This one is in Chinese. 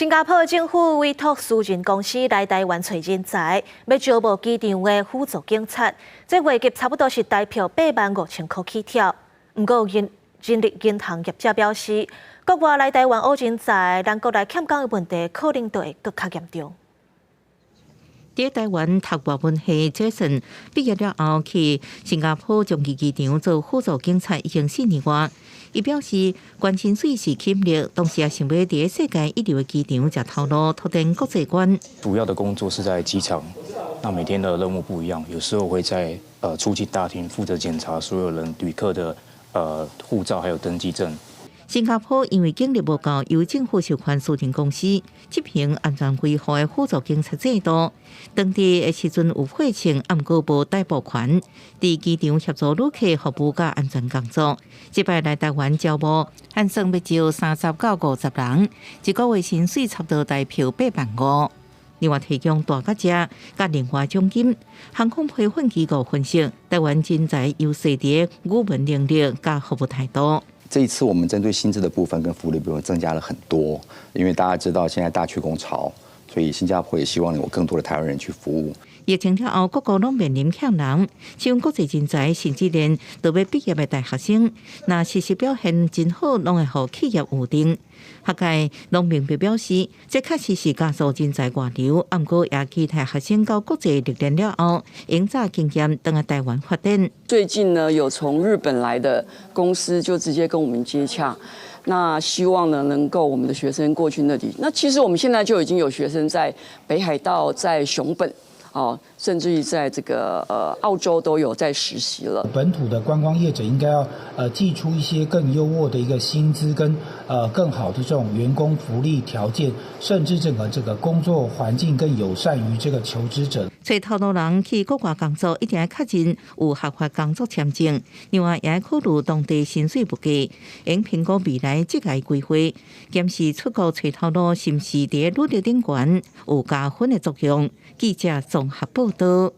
新加坡政府委托私人公司来台湾找人才，要招募机场的辅助警察。这月给差不多是台票85000块起跳。不过人力银行业者表示，国外来台湾学人才，咱国内欠工的问题可能会更加严重。在台湾读外文系Jason毕业了后，去新加坡中期机场做辅助警察已经4年多。伊表示，关薪水是吸引力，同时也想要在世界一流的机场食头路，拓展国际观。主要的工作是在机场，那每天的任务不一样，有时候会在出境大厅负责检查所有旅客的护照还有登机证。新加坡因为警力不够，由政府授权私人公司执行安全规划的辅助警察制度。当地的时阵有会请，毋过无逮捕权，伫机场协助旅客服务甲安全工作。这摆来台湾招募，按算要招30到50人，一个月薪水差不多台票85000。另外提供大家食甲另外奖金。航空培训机构分析，台湾人才优势伫语文能力甲服务态度。这一次我们针对薪资的部分跟福利部分增加了很多，因为大家知道现在大缺工潮，所以新加坡也希望有更多的台湾人去服务。疫情了后，各国拢面临欠人，像国际人才，甚至连都要毕业的大学生，那实习表现真好，拢会互企业预定。学界拢明白表示，这确实是加速人才外流，不过也期待学生到国际历练了后，营造经验，等来台湾发展。最近呢，有从日本来的公司就直接跟我们接洽，那希望呢能够我们的学生过去那里。那其实我们现在就已经有学生在北海道、在熊本。甚至于在这个澳洲都有在实习了。本土的观光业者应该要寄出一些更优渥的一个薪资跟更好的这种员工福利条件，甚至整个这个工作环境更友善于这个求职者。找头路人去国外工作，一定要确认有合法工作签证，另外也要考虑当地薪水不低，应评估未来职业规划，检视出国找头路是不是在履历顶悬有加分的作用。记者综合报道。